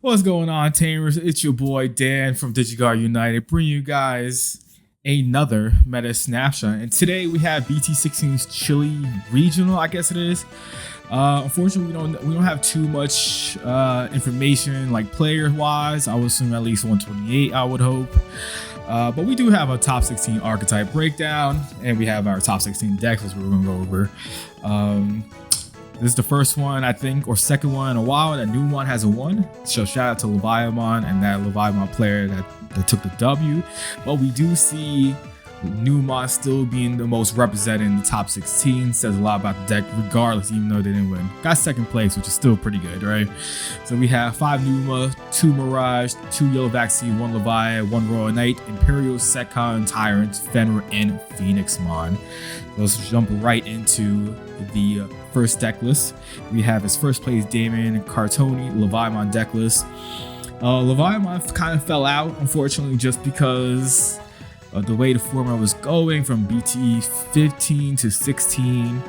What's going on, Tamers? It's your boy Dan from DigiGuard United, bringing you guys another meta snapshot. And today we have BT16's Chile regional, I guess it is. Unfortunately, we don't have too much information like player wise. I would assume at least 128. I would hope. But we do have a top 16 archetype breakdown, and we have our top 16 decks, which we're going to go over. This is the first one, I think, or second one in a while that new one hasn't won. So shout out to Leviathan and that Leviathan player that took the W. But we do see Newmont still being the most represented in the top 16. Says a lot about the deck, regardless, even though they didn't win. Got second place, which is still pretty good, right? So we have 5 Numa, 2 Mirage, 2 Yellow Vaccine, 1 Leviathan, 1 Royal Knight, Imperial, Secon, Tyrant, Fenrir, and Phoenix Mon. Let's jump right into the first deck list. We have his first place Damon Cartoni, Leviathan deck list. Leviathan kind of fell out, unfortunately, just because of the way the format was going from BT 15 to 16,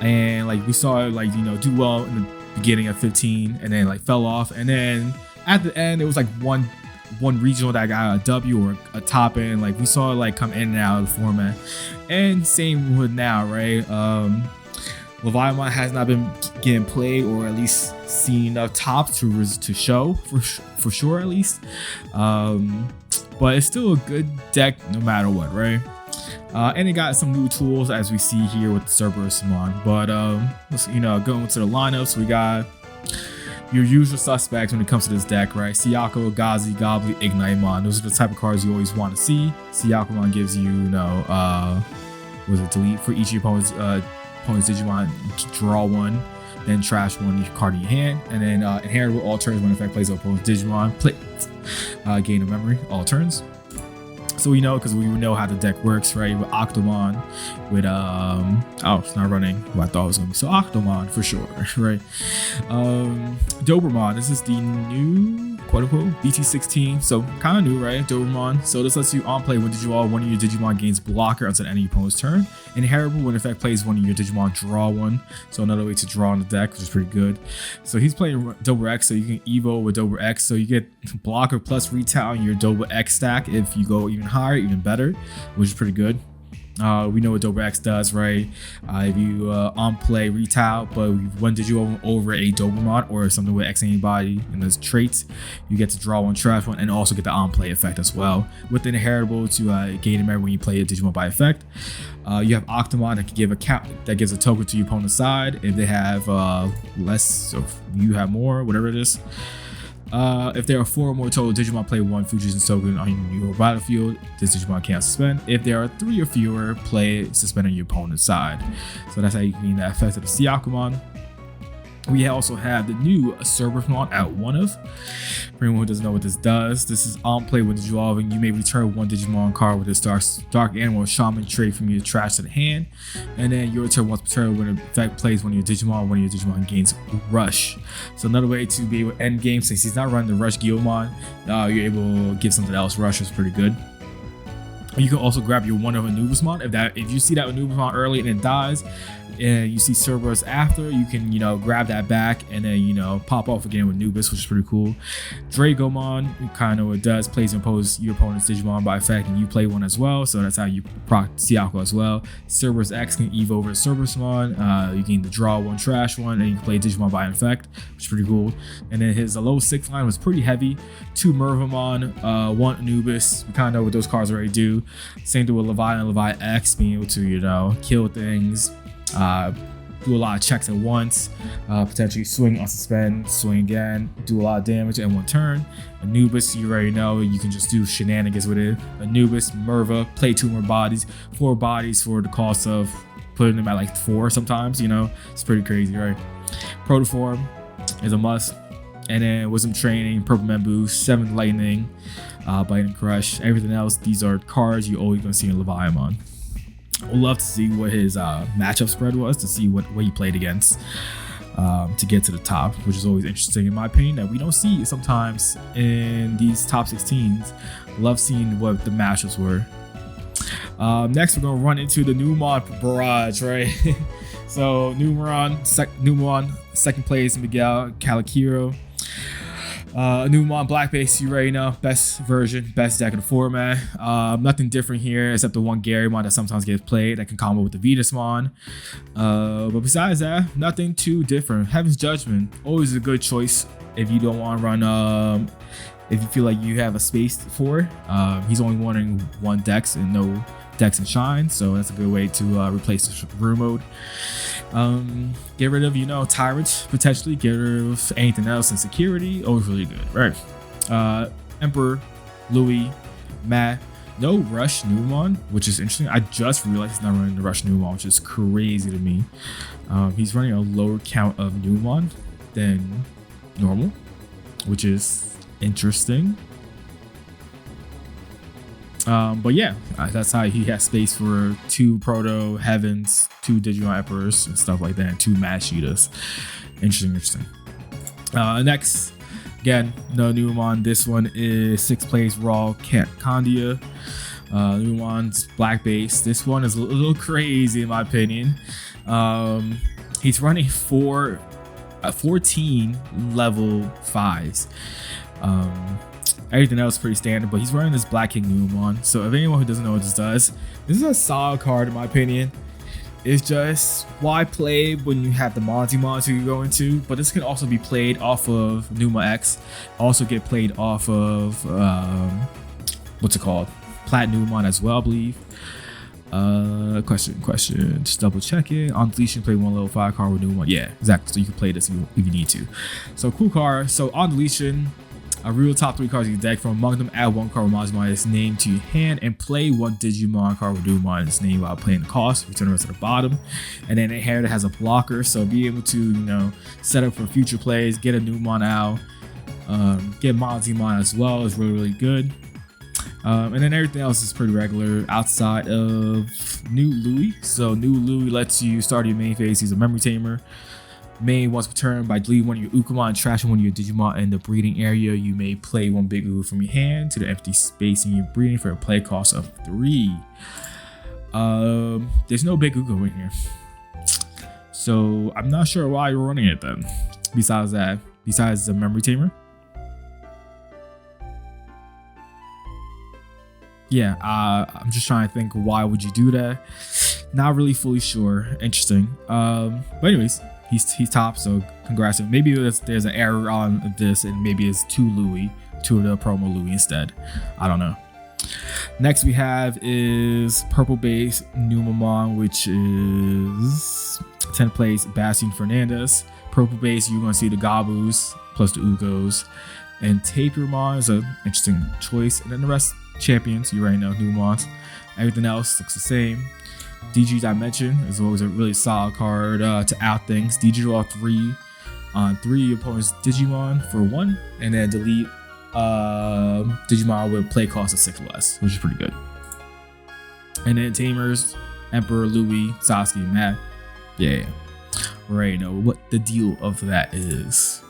and like we saw it do well in the beginning of 15 and then like fell off, and then at the end it was like one regional that got a W or a top end. Like we saw it like come in and out of the format, and same with now, right? Leviathan has not been getting played, or at least seen enough tops to show for sure, at least. But it's still a good deck no matter what, right? And it got some new tools, as we see here with the Cerberus Mon. But let's go into the lineups. We got your usual suspects when it comes to this deck, right? Siako, Gazi, Goblin, Ignite Mon. Those are the type of cards you always want to see. Siako Mon gives you, delete for each opponent's Digimon, draw 1, then trash 1 card in your hand, and then inherit all turns when effect plays opponent's Digimon. Gain a memory all turns. So we know, because we know how the deck works, right? With Octomon, with it's not running what I thought it was gonna be. So Octomon for sure, right? Dobermon, this is the new quote-unquote BT16, so kind of new, right? Dobermon. So this lets you on play when one of your Digimon gains blocker until any opponent's turn. Inheritable, when effect plays one of your Digimon, draw 1. So another way to draw on the deck, which is pretty good. So he's playing Dober X, so you can Evo with Dober X, so you get blocker plus retail on your Dober X stack. If you go even higher, even better, which is pretty good. We know what Dober X does, right? If you on play retail, but when did you over a Dobermon or something with X anybody in those traits, you get to draw 1, trash 1, and also get the on play effect as well. With the inheritable to gain a memory when you play a Digimon by effect. You have Octomon that can give a count, that gives a token to your opponent's side if they have less, or you have more, whatever it is. If there are 4 or more total Digimon, play 1 Fusion token on your battlefield. This Digimon can't suspend. If there are 3 or fewer, play suspend on your opponent's side. So that's how you can gain that effect of the Siakumon. We also have the new Cerberus Mon at 1 of. For anyone who doesn't know what this does, this is on play when Digivolving. You may return 1 Digimon card with this dark animal or shaman trait from your trash to the hand. And then your turn once per turn, when effect plays one of your Digimon gains Rush. So another way to be able to end game, since he's not running the Rush Guilmon, you're able to give something else. Rush is pretty good. You can also grab your 1 of Anubismon. If you see that Anubismon early and it dies, and you see Cerberus after, you can grab that back and then pop off again with Nubis, which is pretty cool. Dragomon, kind of what it does, plays and oppose your opponent's Digimon by effect, and you play 1 as well, so that's how you proc Siako as well. Cerberus X can Evo over Cerberusmon. You gain the draw 1, trash 1, and you can play Digimon by effect, which is pretty cool. And then his low 6 line was pretty heavy. 2 Mervamon, 1 Anubis. We kind of know what those cards already do. Same thing with Levi X, being able to kill things, do a lot of checks at once, potentially swing on suspend, swing again, do a lot of damage in 1 turn. Anubis, you already know, you can just do shenanigans with it. Anubis, Merva, play 2 more bodies, 4 bodies for the cost of putting them at like 4 sometimes, it's pretty crazy, right? Protoform is a must. And then Wisdom Training, Purple Man Boost, 7 Lightning, Bite and Crush. Everything else, these are cards you're always going to see in Leviathan. I would love to see what his matchup spread was, to see what he played against to get to the top, which is always interesting in my opinion, that we don't see sometimes in these top 16s. Love seeing what the matchups were. Next, we're going to run into the Newmont Barrage, right? So Newmon, second place, Miguel Caliciro. Numon Black Base, you already know, best version, best deck in the format. Nothing different here except the one Garymon that sometimes gets played that can combo with the Vetusmon. But besides that, nothing too different. Heaven's Judgment, always a good choice if you don't want to run, if you feel like you have a space for it. He's only wanting one Dex and no Dex and Shine, so that's a good way to replace the Room Mode. Get rid of, Tyrant, potentially. Get rid of anything else in security. Always really good, right? Emperor, Louis, Matt. No Rush Numon, which is interesting. I just realized he's not running the Rush Numon, which is crazy to me. He's running a lower count of Numon than normal, which is interesting. But yeah, that's how he has space for 2 Proto Heavens, 2 Digimon Emperors and stuff like that, and 2 Mashitas. Interesting. Next, again, no Numon. This one is 6 plays Raw Candia. Numon's Black Base. This one is a little crazy in my opinion. He's running 14 level 5s. Everything else is pretty standard, but he's running this Black King Numon. So if anyone who doesn't know what this does, this is a solid card in my opinion. It's just why play when you have the Monzimon to go into, but this can also be played off of Numa X. Also get played off of what's it called? Platinumon as well, I believe. Question. Just double checking. On deletion, play 1 level 5 card with Numon. Yeah, exactly. So you can play this if you need to. So cool card. So on deletion, a real top 3 cards in your deck. From among them, add 1 card with Monzimon its name to your hand and play 1 Digimon card with Numon its name while playing the cost. Return the rest to the bottom. And then Inheritor has a blocker, so be able to, set up for future plays, get a Numon out, get Monzimon as well is really good. And then everything else is pretty regular outside of New Louis. So New Louis lets you start your main phase. He's a memory tamer. Main once per turn by deleting 1 of your Ukamon and trashing 1 of your Digimon in the breeding area. You may play 1 big Ugu from your hand to the empty space in your breeding for a play cost of 3. There's no big Ugu in here, so I'm not sure why you're running it then. Besides the memory tamer. Yeah, I'm just trying to think why would you do that. Not really fully sure. Interesting. But anyways, he's top, so congrats. Maybe there's an error on this and maybe it's 2 of the promo Louis instead. I don't know. Next we have is purple base Numamon, which is 10 plays Bastian Fernandez. Purple base, you're gonna see the Gabus plus the Ugos, and Tapirmon is an interesting choice, and then the rest champions, you already know, Numons. Everything else looks the same. DG Dimension is always a really solid card to out things. DG draw 3 on 3 opponents Digimon for 1, and then delete Digimon with play cost of 6 or less, which is pretty good. And then Tamers, Emperor, Louis, Sasuke, Matt. Yeah, we already know what the deal of that is.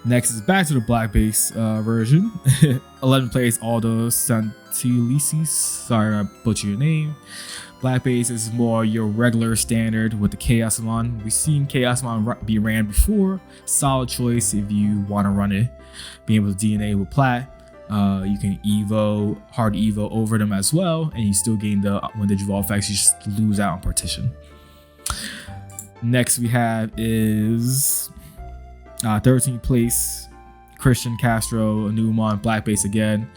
Next is back to the black base version. 11 plays Aldo Santilices. Sorry I butchered your name. Black base is more your regular standard with the Chaosmon. We've seen Chaosmon be ran before. Solid choice if you want to run it. Being able to DNA with Plat. You can hard Evo over them as well, and you still gain the when Digivolve effects, you just lose out on partition. Next we have is 13th place Christian Castro, a Numon, black base again.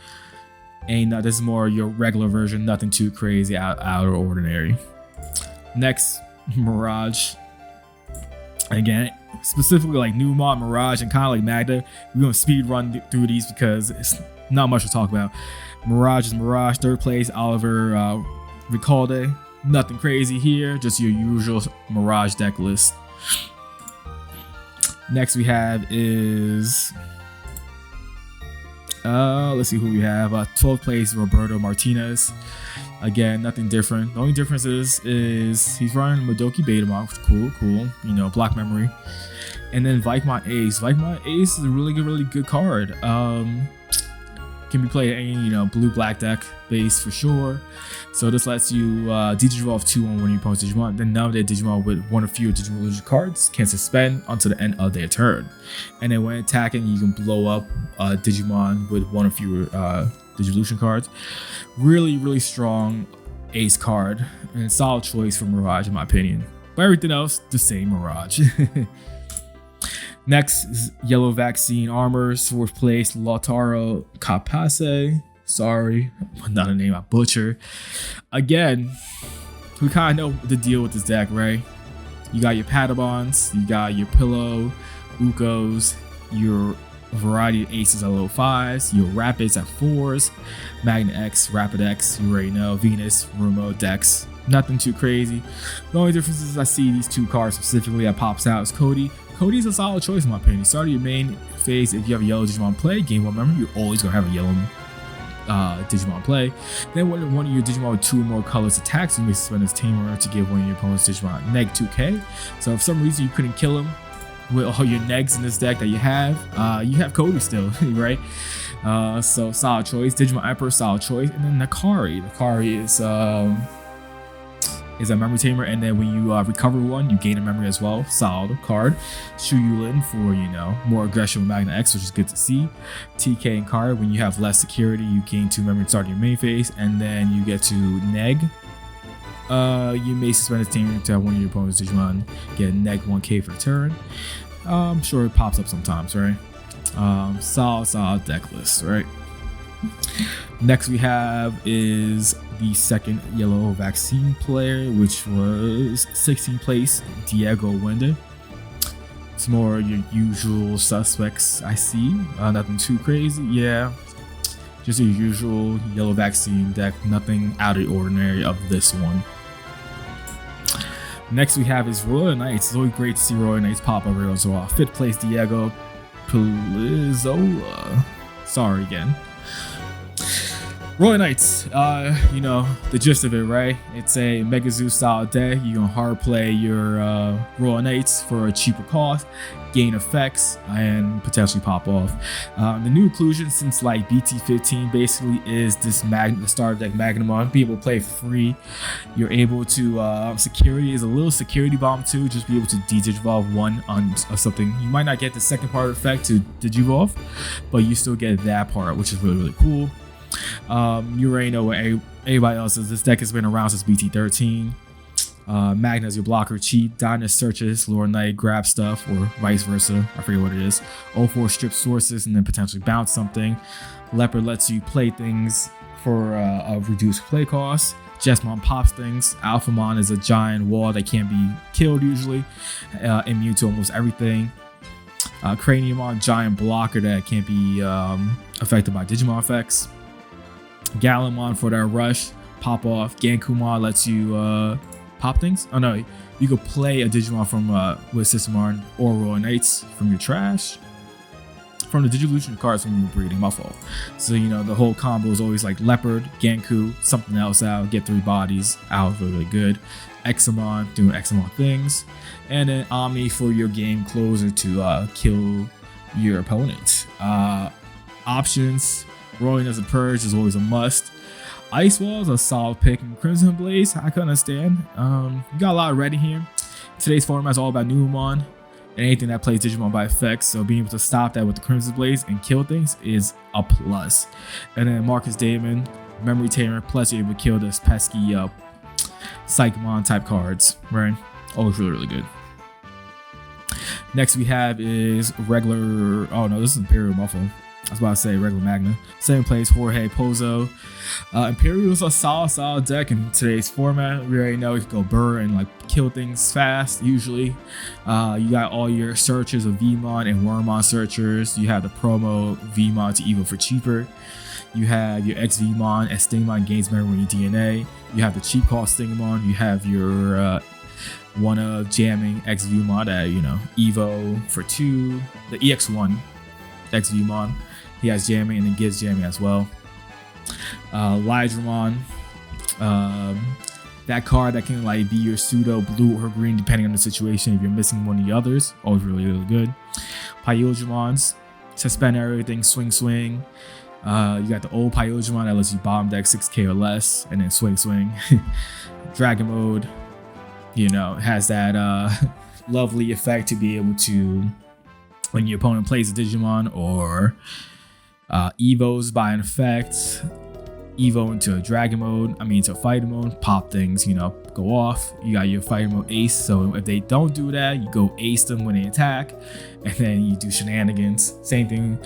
And this is more your regular version, nothing too crazy out of ordinary. Next, Mirage. Again, specifically like Numon, Mirage, and kind of like Magda. We're going to speed run through these because it's not much to talk about. Mirage is Mirage. 3rd place, Oliver Ricalde. Nothing crazy here, just your usual Mirage deck list. Next we have is let's see who we have. 12th place Roberto Martinez. Again, nothing different. The only difference is he's running Madoki Betamon, which is cool. You know, block memory. And then Vikemon Ace. Vikemon Ace is a really good card. Can be played any, blue black deck base for sure. So this lets you Digivolve 2 on one of your opponent's Digimon. Then none of their Digimon with one or fewer Digivolution cards can suspend until the end of their turn. And then when attacking, you can blow up Digimon with one or fewer Digivolution cards. Really, really strong ace card and a solid choice for Mirage in my opinion. But everything else, the same Mirage. Next is Yellow Vaccine Armor, 4th place, Lautaro Capase. Sorry, not a name I butcher. Again, we kind of know the deal with this deck, right? You got your Patabons, you got your Pillow, Ukos, your variety of aces at low 5s, your Rapids at 4s, Magna X, Rapid X, you already know, Venus, Rumo, Dex. Nothing too crazy. The only difference is I see these 2 cards specifically that pops out is Cody. Cody's a solid choice in my opinion. Start of your main phase, if you have a yellow Digimon play, game 1 member, you're always going to have a yellow Digimon play. Then when one of your Digimon with 2 or more colors attacks, you may suspend his tamer to give one of your opponent's Digimon -2k. So if for some reason you couldn't kill him with all your negs in this deck that you have Cody still, right? So solid choice. Digimon Emperor, solid choice. And then Nakari. Nakari is a memory tamer, and then when you recover one, you gain a memory as well. Solid card. Shu Yulin for more aggression with Magna X, which is good to see. TK and card, when you have less security, you gain 2 memory to start your main phase, and then you get to neg. You may suspend his tamer to have one of your opponent's Digimon get neg 1k for turn. I'm sure it pops up sometimes, right? Solid deck list, right? Next we have is the second Yellow Vaccine player, which was 16th place, Diego Wende. It's more your usual suspects I see. Nothing too crazy. Yeah, just your usual Yellow Vaccine deck. Nothing out of the ordinary of this one. Next we have is Royal Knights. It's always great to see Royal Knights pop up here as well. 5th place, Diego Pelizola. Sorry again. Royal Knights, the gist of it, right? It's a Mega Zoo style deck. You can hard play your Royal Knights for a cheaper cost, gain effects, and potentially pop off. The new inclusion since like BT15 basically is this the starter deck Magnamon. Be able to play for free. You're able to, security is a little security bomb too, just be able to Digivolve 1 on something. You might not get the second part effect to Digivolve, but you still get that part, which is really, really cool. You already know what everybody else is. This deck has been around since BT13. Magna is your blocker, cheat. Dynas searches, Lore Knight grab stuff, or vice versa. I forget what it is. 04 strip sources and then potentially bounce something. Leopard lets you play things for a reduced play cost. Jessmon pops things. Alphamon is a giant wall that can't be killed usually. Immune to almost everything. Craniumon, giant blocker that can't be affected by Digimon effects. Galamon for that rush, pop off. Gankumon lets you pop things. Oh no, you could play a Digimon from with Systemon or Royal Knights from your trash. From the Digivolution cards from your breeding, my fault. So the whole combo is always like Leopard, Ganku, something else out, get 3 bodies out, really, really good. Examon doing Examon things. And then Omni for your game closer to kill your opponent. Options. Rolling as a purge is always a must. Ice Wall is a solid pick, and Crimson Blaze, I can understand. You got a lot ready here. Today's format is all about Numemon and anything that plays Digimon by effects, so being able to stop that with the Crimson Blaze and kill things is a plus. And then Marcus Damon, Memory Tamer, plus you're able to kill this pesky Psychmon type cards, right? Always really, really good. Next we have is regular, oh no, this is Imperial Muffle. I was about to say regular Magna. 7th place, Jorge Pozo. Imperial is a solid deck in today's format. We already know you can go burr and like kill things fast usually. You got all your searchers of Vmon and Wormmon searchers. You have the promo Vmon to Evo for cheaper. You have your X-Vmon as Stingmon gains memory in your DNA. You have the cheap cost Stingmon. You have your one of jamming X-Vmon at Evo for 2. The EX1 X-Vmon. He has jamming and then gives jamming as well. Lydramon, that card that can like be your pseudo blue or green depending on the situation if you're missing one of the others. Always really, really good. Pyodramons, suspend everything, swing. You got the old Pyogimon that lets you bottom deck 6k or less, and then swing. Dragon mode, you know, has that lovely effect to be able to, when your opponent plays a Digimon or Evos by an effect, Evo into a Dragon mode, into a fighter mode, pop things, you know, go off. You got your fighter mode ace, so if they don't do that, you go ace them when they attack, and then you do shenanigans. Same thing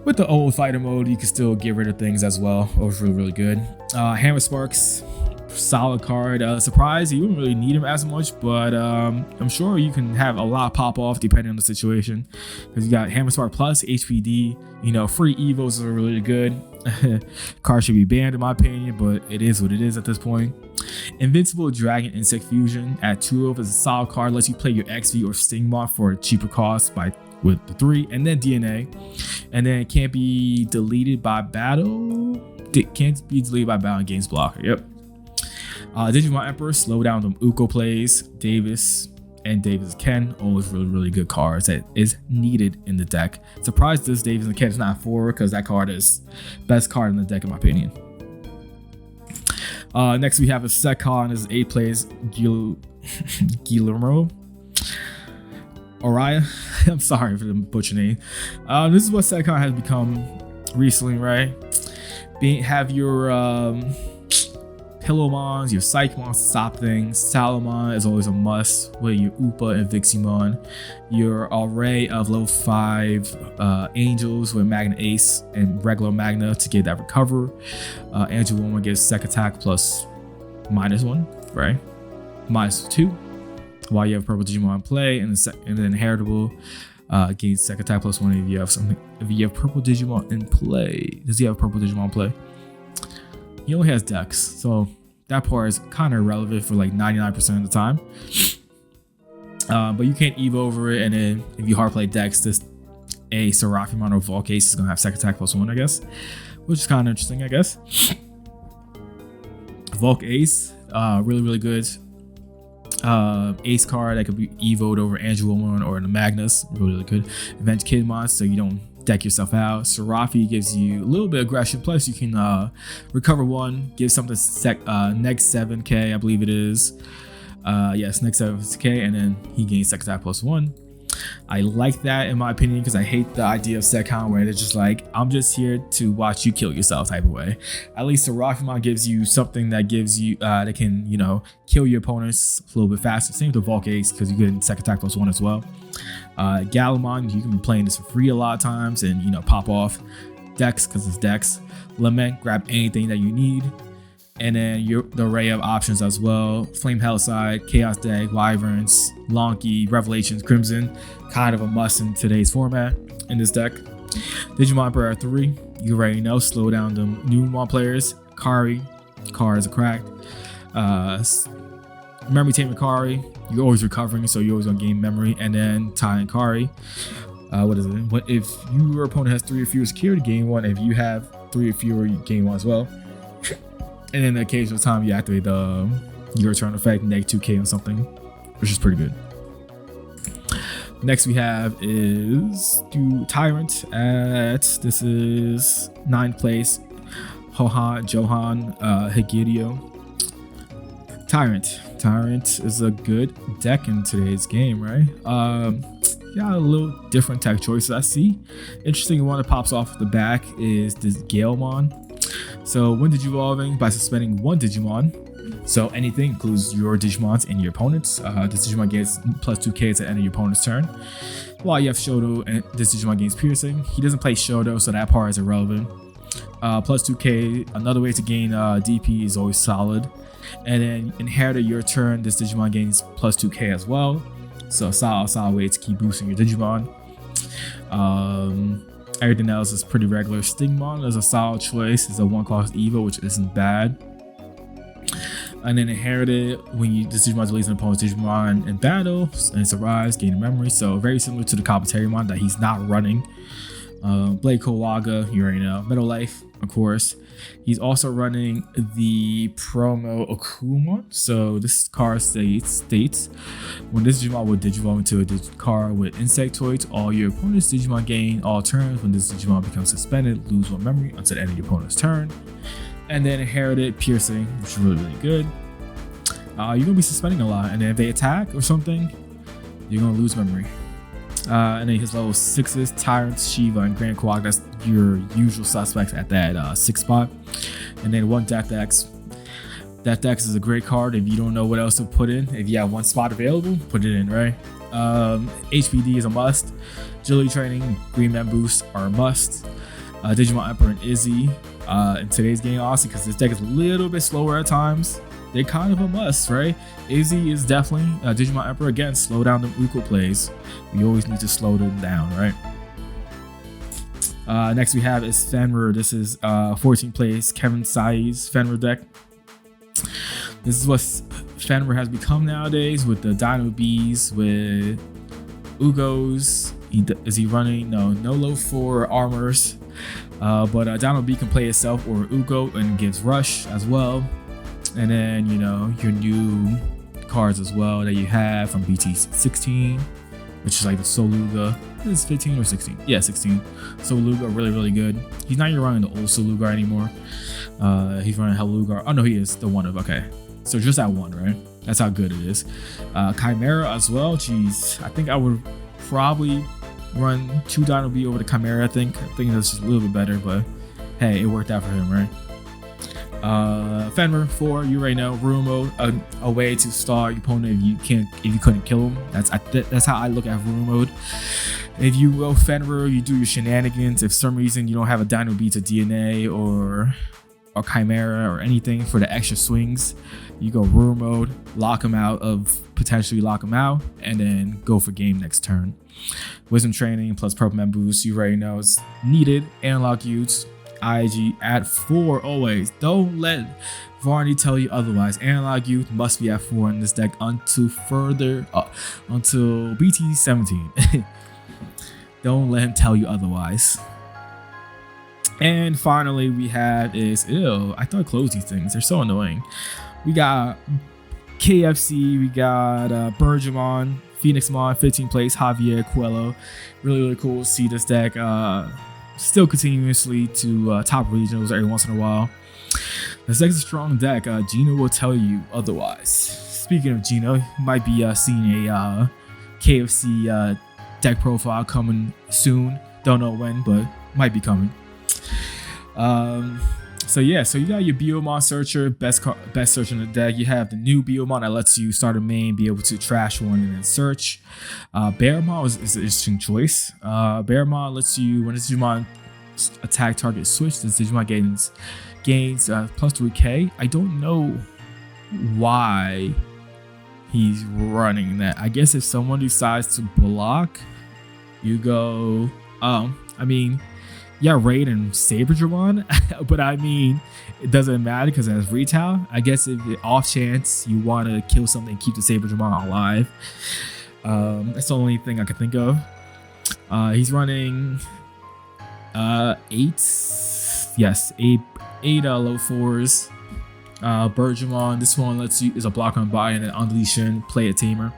with the old fighter mode, you can still get rid of things as well. It was really good. Hammer Sparks, solid card. Surprise, you don't really need him as much, but I'm sure you can have a lot pop off depending on the situation, because you got Hammer Spark plus HPD. You know, free evos are really good. Card should be banned in my opinion, but it is what it is at this point. Invincible Dragon Insect Fusion at 2 is a solid card, lets you play your XV or Stingmon for a cheaper cost with the 3, and then DNA, and then it can't be deleted by battle. It can't be deleted by battle in games blocker. Yep. Digimon Emperor, slow down them Uko plays, Davis and Davis Ken, always really good cards that is needed in the deck. Surprised this Davis and Ken is not forward, because that card is best card in the deck in my opinion. Next we have a set card, and this is 8 plays Guillermo Oriya. I'm sorry for the butcher name. This is what set card has become recently, right? Have your Pillowmons, your Psychmon, stop things. Salamon is always a must with your Upa and Viximon. Your array of level 5 Angels with Magna Ace and regular Magna to get that recover. Angel Woman gets sec attack plus -1, right? -2. While you have purple Digimon in play, and then Heritable gains sec attack +1 if you have something. If you have purple Digimon in play, does he have purple Digimon in play? He only has Dex, so that part is kind of irrelevant for like 99% of the time. But you can't Eve over it, and then if you hard play Dex, this a Seraphimon or Volcase is gonna have sec attack +1, I guess, which is kind of interesting, I guess. Volk Ace, really good. Ace card that could be evoed over Angelomon or the Magnus, really good. Avenge Kidmon, so you don't deck yourself out. Seraphi gives you a little bit of aggression, plus you can recover 1, give something next 7k, I believe it is. Yes, next 7k, and then he gains sec attack +1. I like that in my opinion, because I hate the idea of Sekon where they're just like, I'm just here to watch you kill yourself type of way. At least Seraphimon gives you something that gives you that can, you know, kill your opponents a little bit faster. Same with the Volk Ace, because you get sec attack +1 as well. Galamon, you can be playing this for free a lot of times and, you know, pop off Dex because it's Dex. Lament, grab anything that you need. And then the array of options as well. Flame Hellside, Chaos Deck, Wyverns, Lonky, Revelations, Crimson. Kind of a must in today's format in this deck. Digimon Emperor 3, you already know, slow down the new Mon players. Kari, cards are cracked. Memory Tamer Kari, you're always recovering, so you're always gonna gain memory. And then Tai and Kari. What is it? If your opponent has 3 or fewer security, gain 1. If you have 3 or fewer, you gain 1 as well. And then the occasional time you activate the your return effect, -2k on something, which is pretty good. Next we have is Tyrant this is 9th place. Johan Higiryo. Tyrant is a good deck in today's game, right? Got a little different tech choices I see. Interesting one that pops off the back is this Galemon. So when Digivolving, by suspending 1 Digimon, so anything includes your Digimons and your opponents, this Digimon gets +2k at the end of your opponent's turn. While you have Shoto, and this Digimon gains Piercing. He doesn't play Shoto, so that part is irrelevant. +2k, another way to gain DP is always solid. And then inherit your turn, this Digimon gains +2k as well. So solid way to keep boosting your Digimon. Everything else is pretty regular. Stingmon is a solid choice. It's a 1-cost Evo, which isn't bad. And then inherited, when this Digimon deletes an opponent's Digimon in battle, and survives, gaining memory. So very similar to the Kabuterimon that he's not running. Blade Kowaga, you already know. Metal Life, of course. He's also running the promo Akuma. So this card states when this Digimon will Digivolve into a card with Insectoids, all your opponent's Digimon gain all turns. When this Digimon becomes suspended, lose 1 memory until the end of your opponent's turn. And then Inherited Piercing, which is really, really good. You're gonna be suspending a lot, and then if they attack or something, you're gonna lose memory. And then his level 6s, Tyrant, Shiva, and Grand Quag. That's your usual suspects at that 6th spot. And then 1 Death X. Death X is a great card if you don't know what else to put in. If you have 1 spot available, put it in, right? HPD is a must. Agility Training, Green Man Boost are a must. Digimon Emperor and Izzy in today's game, honestly, because this deck is a little bit slower at times. They're kind of a must, right? Izzy is definitely Digimon Emperor. Again, slow down the Uko plays. We always need to slow them down, right? Next we have is Fenrir. This is 14 plays Kevin Sai's Fenrir deck. This is what Fenrir has become nowadays with the Dino Bees, with Ugos. Is he running? No low 4 armors. But Dino Bee can play itself or Ugo and gives Rush as well. And then, you know, your new cards as well that you have from BT16, which is like the Soluga. Is 15 or 16? Yeah, 16. Soluga, really, really good. He's not even running the old Soluga anymore. He's running Hellugar. Oh, no, he is the one of, okay. So just that one, right? That's how good it is. Chimera as well. Jeez, I think I would probably run 2 Dino B over the Chimera, I think that's just a little bit better, but hey, it worked out for him, right? Fenrir 4, you already know, room mode, a way to stall your opponent if you couldn't kill him. That's how I look at room mode. If you go Fenrir, you do your shenanigans. If for some reason you don't have a Dino B to DNA or Chimera or anything for the extra swings, you go room mode, potentially lock him out, and then go for game next turn. Wisdom Training plus Purple Man Boost, you already know it's needed. Analog Utes, IG at 4 always. Don't let Varney tell you otherwise. Analog Youth must be at 4 in this deck until BT 17. Don't let him tell you otherwise. And finally we have is I thought I closed these things. They're so annoying. We got KFC, we got Bergemon, Phoenixmon, 15 plays, Javier Coelho. Really, really cool to see this deck still continuously to top regionals every once in a while. This deck is a strong deck. Gino will tell you otherwise. Speaking of Gino, you might be seeing a KFC deck profile coming soon. Don't know when, but might be coming. So yeah, so you got your Biomon Searcher, best search in the deck. You have the new Biomon that lets you start a main, be able to trash one and then search. Bearmon is an interesting choice. Bearmon lets you, when this Digimon attack target switch, this Digimon gains plus 3k. I don't know why he's running that. I guess if someone decides to block, you go, I mean, yeah, Raid and Saber Dramon, but I mean, it doesn't matter because it has retail. I guess if off chance you want to kill something and keep the Saber Dramon alive, that's the only thing I can think of. He's running 8 low 4s. Bergemon, this one lets you is a block on body and an unleashing, play a tamer.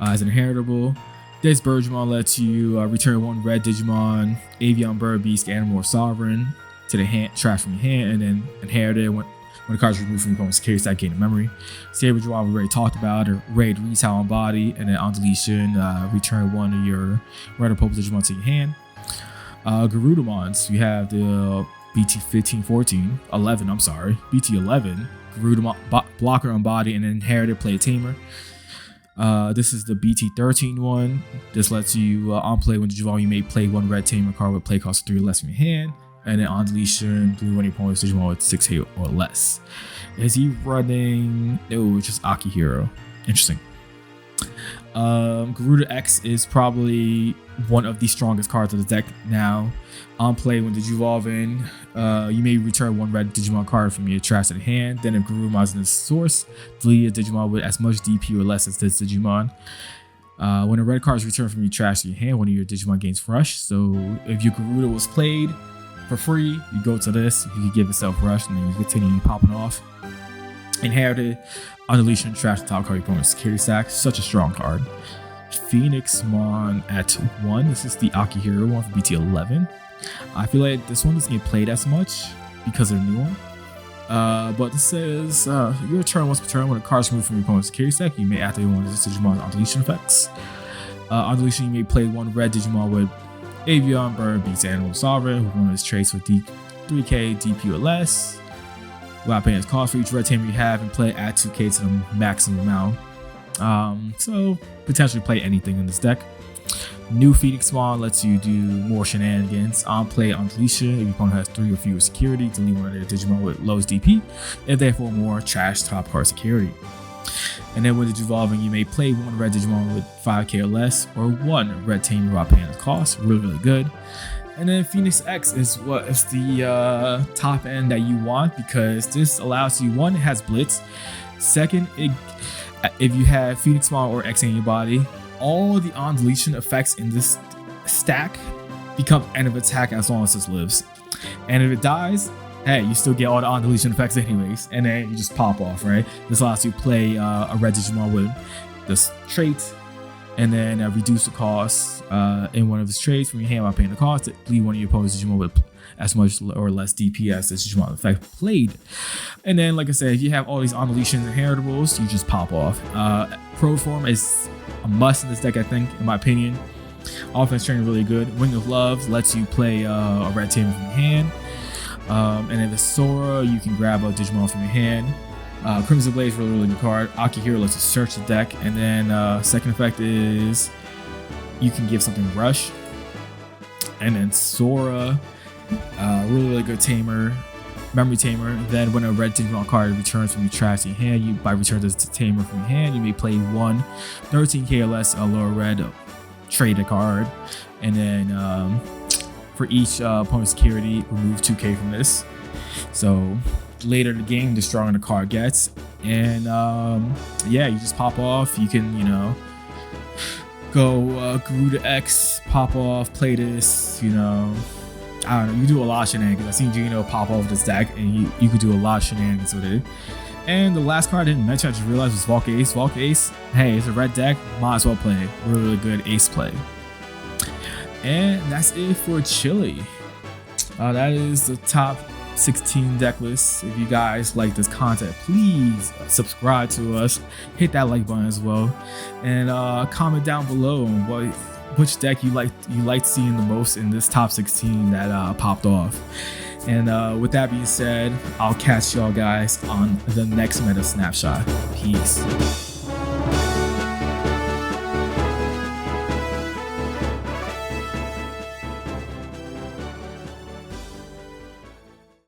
As an inheritable. This Bergemon lets you return 1 red Digimon, Avian, Bird, Beast, Animal, or Sovereign to the hand, trash from your hand, and then inherit it when the card is removed from your opponent's carry that gain of memory. Saber Dramon we already talked about, or Raid retail on body, and then on deletion, return 1 of your red or purple Digimon to your hand. Garudamons, you have the BT 15, 14, 11, I'm sorry, BT 11, Garudamon blocker on body, and then inherited, play a tamer. This is the BT13 one. This lets you on play when Digimon you may play 1 red tamer card with play cost 3 or less from your hand, and then on deletion blue when your opponent's Digimon with 6 hit or less. Is he running? No, it's just Akihiro. Interesting. Garuda X is probably one of the strongest cards of the deck now. On play when Digivolving, you may return 1 red Digimon card from your trash at hand. Then if Garurumon is in the source, delete a Digimon with as much DP or less as this Digimon. When a red card is returned from your trash to your hand, one of your Digimon gains Rush. So if your Garuda was played for free, you go to this, you can give yourself Rush, and then you continue popping off. Inherited, Unleashing, trash the top card of your opponent's security stack. Such a strong card. Phoenixmon at 1. This is the Akihiro one for BT 11. I feel like this one doesn't get played as much because of the new one. But this says your turn once per turn when a card is removed from your opponent's security stack, you may activate one of this Digimon's on deletion effects. On deletion, you may play one red Digimon with Avion, Bird, Beats, Animal, Sovereign with one of its traits with 3k DP or less. Without paying its cost for each red tamer you have, and play add 2k to the maximum amount. So potentially play anything in this deck. New Phoenixmon lets you do more shenanigans. On play on deletion, if your opponent has 3 or fewer security, delete one of their Digimon with lowest DP, if they have 4 more trash top card security. And then with Digivolving, you may play one red Digimon with 5k or less, or one red tamer without paying its cost. Really good. And then Phoenix X is what is the top end that you want, because this allows you, one, it has Blitz. Second, if you have Phoenixmon or X in your body, all the on deletion effects in this stack become end of attack as long as this lives. And if it dies, hey, you still get all the on deletion effects anyways, and then you just pop off, right? This allows you to play a red Digimon with this trait, and then reduce the cost in one of his traits from your hand while paying the cost to leave one of your opponent's Digimon with as much or less DP as this Digimon effect played. And then, like I said, if you have all these on deletion inheritables, you just pop off. Pro form is a must in this deck, I think, in my opinion. Offense training really good. Wing of Love lets you play a red tamer from your hand. And then the Sora, you can grab a Digimon from your hand. Crimson Blade is really good card. Akihiro lets you search the deck, and then second effect is you can give something Rush. And then Sora, really good tamer, memory tamer. Then when a red Digimon card returns from your trash to your hand, you by return this tamer from your hand, you may play one 13k or less lower red traded card, and then for each opponent's security, remove 2k from this. So later in the game, the stronger the card gets. And yeah, you just pop off. You can, you know, go Garuda X, pop off, play this, you know, I don't know, you do a lot of shenanigans. I've seen Gino pop off this deck, and you could do a lot of shenanigans with it. And the last card I didn't mention, I just realized, was Valk Ace. Valk Ace, hey, it's a red deck, might as well play it. Really good ace play. And that's it for Chile. That is the top 16 deck list. If you guys like this content, please subscribe to us, hit that like button as well, and comment down below which deck you like seeing the most in this top 16 that popped off. And with that being said, I'll catch y'all guys on the next Meta Snapshot. Peace.